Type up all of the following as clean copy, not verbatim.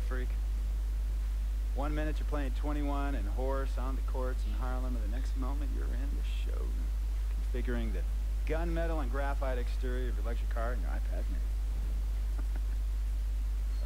freak. One minute you're playing 21 and horse on the courts in Harlem, and the next moment you're in the show, configuring the gunmetal and graphite exterior of your luxury car and your iPad mini.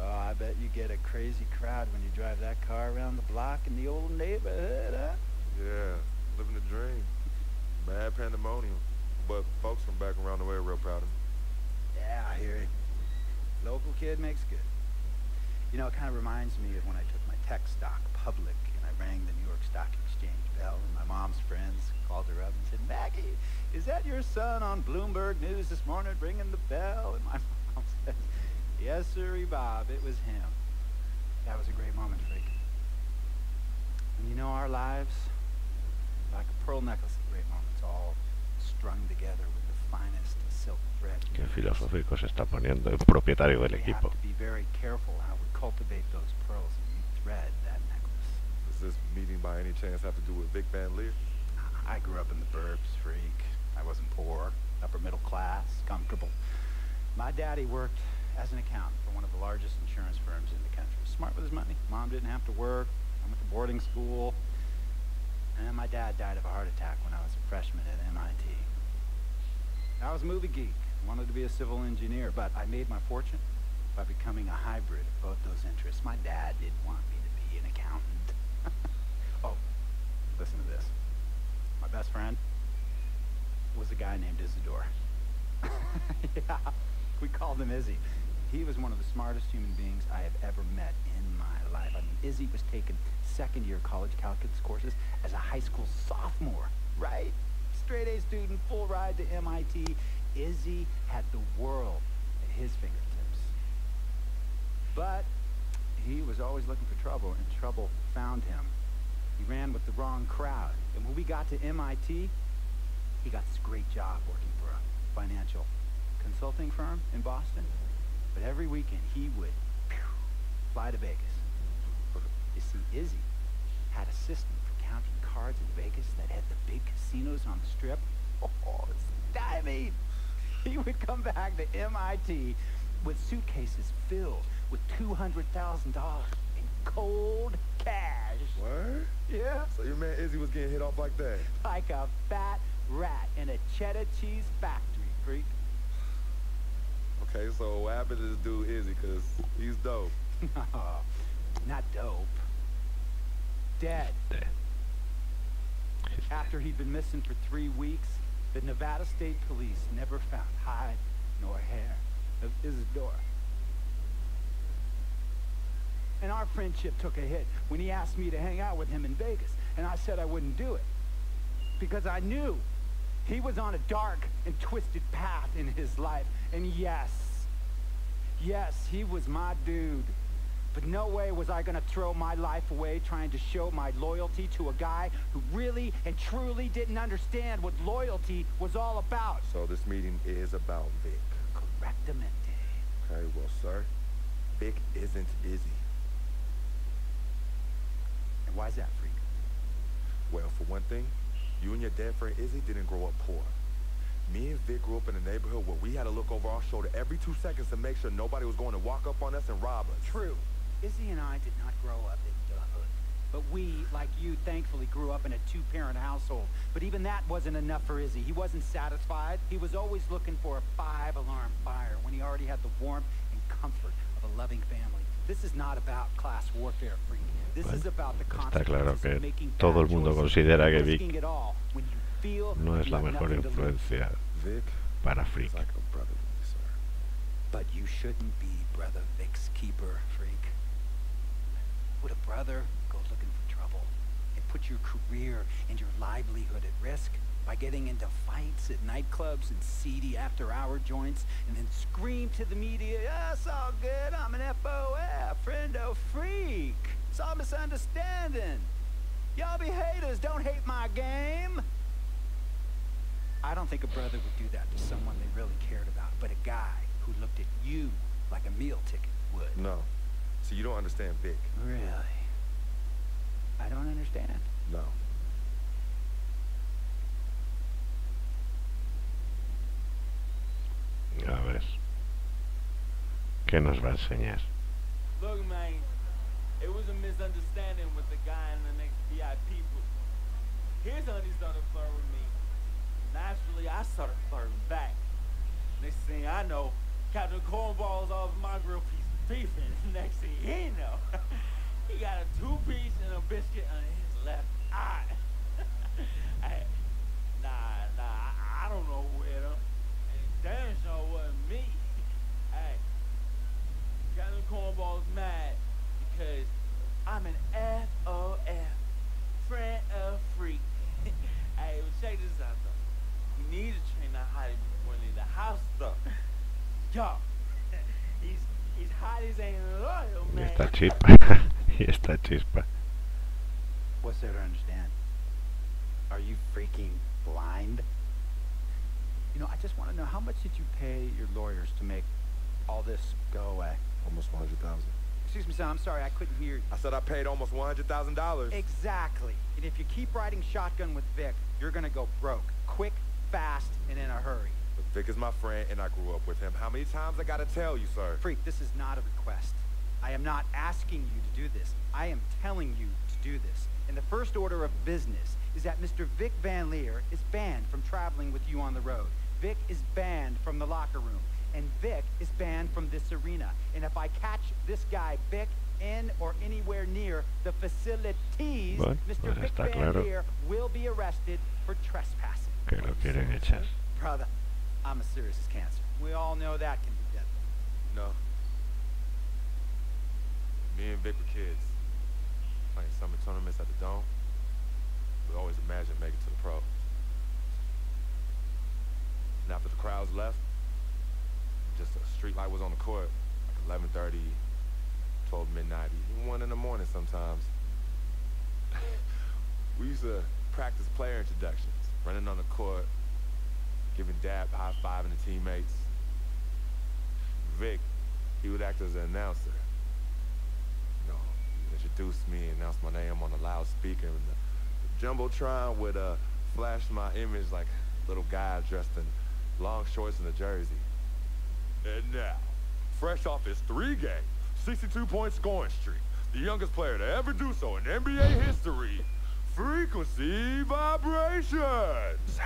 Oh, I bet you get a crazy crowd when you drive that car around the block in the old neighborhood, huh? Yeah, living the dream. Mad pandemonium. But folks from back around the way are real proud of me. Yeah, I hear it. Local kid makes good. You know, it kind of reminds me of when I took my tech stock public and I rang the New York Stock Exchange bell, and my mom's friends called her up and said, "Maggie, is that your son on Bloomberg News this morning ringing the bell?" And my mom says, "Yes, sirree, Bob, it was him." That was a great moment, freak. And you know, our lives, like a pearl necklace of great moments, all strung together with the finest silk thread. Qué filosófico se está poniendo el propietario del equipo. We have to be very careful how we cultivate those pearls and you thread that necklace. Does this meeting by any chance have to do with Vic Van Leer? I grew up in the burbs, freak. I wasn't poor, upper middle class, comfortable. My daddy worked as an accountant for one of the largest insurance firms in the country. Smart with his money. Mom didn't have to work. I went to boarding school. And my dad died of a heart attack when I was a freshman at MIT. I was a movie geek. Wanted to be a civil engineer, but I made my fortune by becoming a hybrid of both those interests. My dad didn't want me to be an accountant. Oh, listen to this. My best friend was a guy named Isidore. Yeah, we called him Izzy. He was one of the smartest human beings I have ever met in my life. I mean, Izzy was taking second-year college calculus courses as a high school sophomore, right? Straight-A student, full ride to MIT. Izzy had the world at his fingertips. But he was always looking for trouble, and trouble found him. He ran with the wrong crowd. And when we got to MIT, he got this great job working for a financial consulting firm in Boston. But every weekend, he would fly to Vegas. You see, Izzy had a system for counting cards in Vegas that had the big casinos on the strip. Oh, I mean, he would come back to MIT with suitcases filled with $200,000 in cold cash. What? Yeah. So your man Izzy was getting hit off like that? Like a fat rat in a cheddar cheese factory, freak. Okay, so what happened to this dude Izzy? Because he's dope. No, not dope. Dead. After he'd been missing for 3 weeks, the Nevada State Police never found hide nor hair of Isidore. And our friendship took a hit when he asked me to hang out with him in Vegas, and I said I wouldn't do it. Because I knew he was on a dark and twisted path in his life. And yes, he was my dude. But no way was I gonna throw my life away trying to show my loyalty to a guy who really and truly didn't understand what loyalty was all about. So this meeting is about Vic. Correctamente. Okay, well, sir, Vic isn't Izzy. And why's that, freak? Well, for one thing, you and your dead friend Izzy didn't grow up poor. Me and Vic grew up in a neighborhood where we had to look over our shoulder every 2 seconds to make sure nobody was going to walk up on us and rob us. True. Izzy and I did not grow up in the hood. But we, like you, thankfully grew up in a 2-parent household. But even that wasn't enough for Izzy. He wasn't satisfied. He was always looking for a 5-alarm fire when he already had the warmth and comfort of a loving family. This is not about class warfare, freak. This is about the está claro consequences que of making todo el bad mundo choices, considera que risking Vic it all when you feel no es you la have mejor nothing to lose. influencia Vic para Freak. is like a brother to me, sir. But you shouldn't be Brother Vic's keeper, freak. Would a brother go looking for trouble and put your career and your livelihood at risk by getting into fights at nightclubs and seedy after-hour joints and then scream to the media, "Yeah, it's all good, I'm an FOF, friendo freak. It's all misunderstanding. Y'all be haters, don't hate my game." I don't think a brother would do that to someone they really cared about, but a guy who looked at you like a meal ticket would. No. So you don't understand Vic. Really? I don't understand. No. A ver, ¿qué nos va a enseñar? Look, man, It was a misunderstanding with the guy in the next VIP booth. His honey started flirting with me. Naturally, I started flirting back. Next thing I know, Captain Cornball's off my grill piece of beef, and next thing he know, he got a 2-piece and a biscuit on his left eye. Hey, I don't know who hit him. And damn sure wasn't me. Hey, Captain Cornball's mad because I'm an FOF, friend of freak. Hey, well, check this out though. We need to train that hottie before we leave the house though. Yo, he's hot as ain't loyal, Y man. esta chispa. Y esta chispa. What's there to understand? Are you freaking blind? You know, I just want to know, how much did you pay your lawyers to make all this go away? Almost 100,000. Excuse me, son, I'm sorry, I couldn't hear you. I said I paid almost $100,000. Exactly. And if you keep riding shotgun with Vic, you're gonna go broke. Quick, fast, and in a hurry. But Vic is my friend, and I grew up with him. How many times I gotta tell you, sir? Freak, this is not a request. I am not asking you to do this. I am telling you to do this. And the first order of business is that Mr. Vic Van Leer is banned from traveling with you on the road. Vic is banned from the locker room. And Vic is banned from this arena. And if I catch this guy, Vic, in or anywhere near the facilities, Bueno, Mr. pues Vic está Van claro Leer will be arrested for trespassing. que lo quieren echar. Brother, I'm as serious as cancer. We all know that can be deadly. No. Me and Vic were kids. Playing summer tournaments at the Dome. We always imagined making it to the pros. And after the crowds left, just a street light was on the court, like 11:30, 12 midnight, even 1 in the morning sometimes. We used to practice player introductions, running on the court, giving dab, high-fiving the teammates. Vic, he would act as an announcer. You know, he would introduce me, announce my name on the loudspeaker, and the Jumbotron would flash my image like a little guy dressed in long shorts and a jersey. And now, fresh off his 3-game, 62-point scoring streak, the youngest player to ever do so in NBA history, Frequency Vibrations!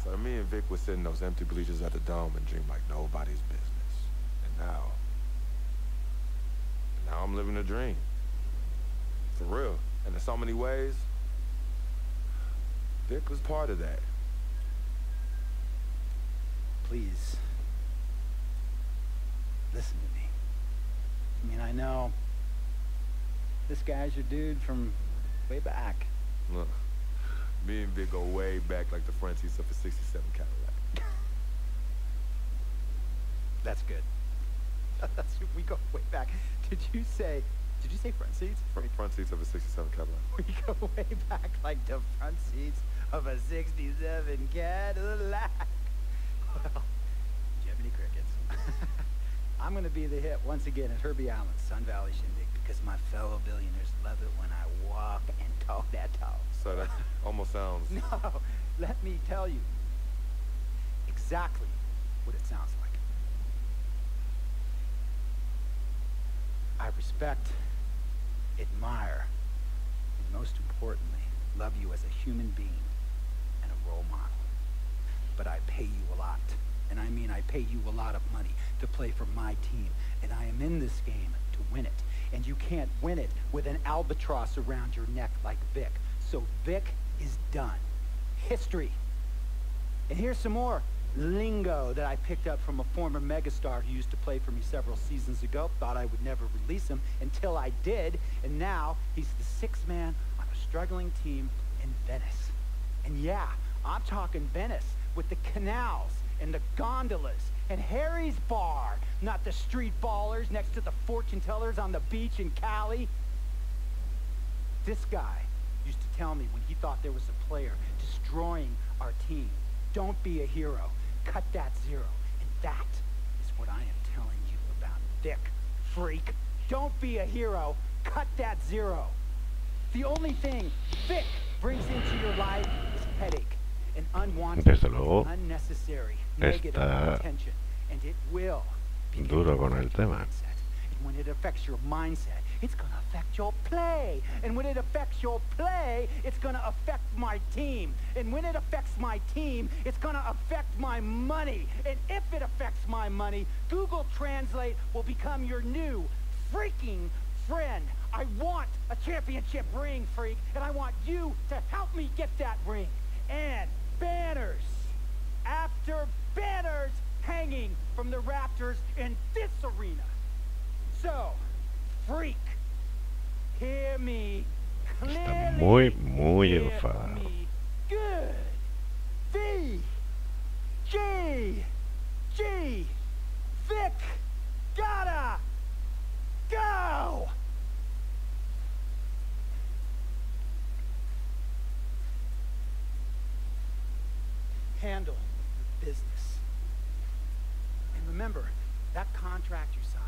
So me and Vic would sit in those empty bleachers at the Dome and dream like nobody's business. And now I'm living a dream. For real. And in so many ways, Vic was part of that. Please, listen to me. I mean, I know this guy's your dude from way back. Look, me and Vic go way back like the front seats of a 67 Cadillac. That's good. We go way back. Did you say front seats? Front seats of a 67 Cadillac. We go way back like the front seats of a 67 Cadillac. Well, do you have any crickets? I'm going to be the hit once again at Herbie Allen's Sun Valley Shindig because my fellow billionaires love it when I walk and talk that talk. So that almost sounds... No, let me tell you exactly what it sounds like. I respect, admire, and most importantly, love you as a human being and a role model. But I pay you a lot, and I mean I pay you a lot of money to play for my team, and I am in this game to win it. And you can't win it with an albatross around your neck like Vic. So Vic is done. History. And here's some more lingo that I picked up from a former megastar who used to play for me several seasons ago. Thought I would never release him until I did. And now he's the sixth man on a struggling team in Venice. And yeah, I'm talking Venice with the canals and the gondolas and Harry's bar, not the street ballers next to the fortune tellers on the beach in Cali. This guy used to tell me when he thought there was a player destroying our team, don't be a hero, cut that zero. And that is what I am telling you about Vic, freak. Don't be a hero, cut that zero. The only thing Vic brings into your life is headache and unwanted, Desde luego, unnecessary, esta negative attention. And it will. Begin Duro to con el affect your tema. mindset. And when it affects your mindset, it's going to affect your play. And when it affects your play, it's going to affect my team. And when it affects my team, it's going to affect my money. And if it affects my money, Google Translate will become your new freaking friend. I want a championship ring, freak, and I want you to help me get that ring. And banners after banners hanging from the rafters in this arena. So, freak, hear me clearly. Está muy, muy Hear enfadado. me good. V, G, Vic, gotta go. Handle the business. And remember, that contract you signed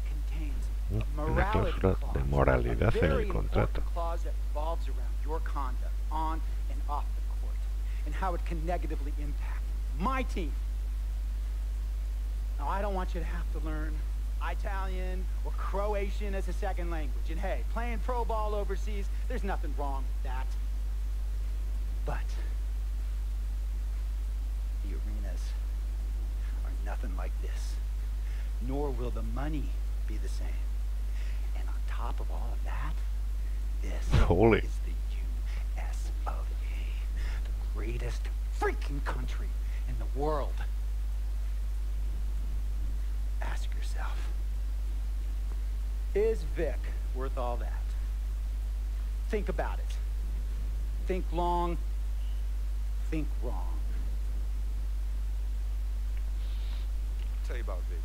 contains a Una morality cláusula clause, de a moralidad en very el important contrato. clause that revolves around your conduct on and off the court, and how it can negatively impact my team. Now, I don't want you to have to learn Italian or Croatian as a second language. And hey, playing pro ball overseas, there's nothing wrong with that. But the arenas are nothing like this. Nor will the money be the same. And on top of all of that, this Holy. is the US of A, the greatest freaking country in the world. Ask yourself, is Vic worth all that? Think about it. Think long, think wrong. Tell you about Vic.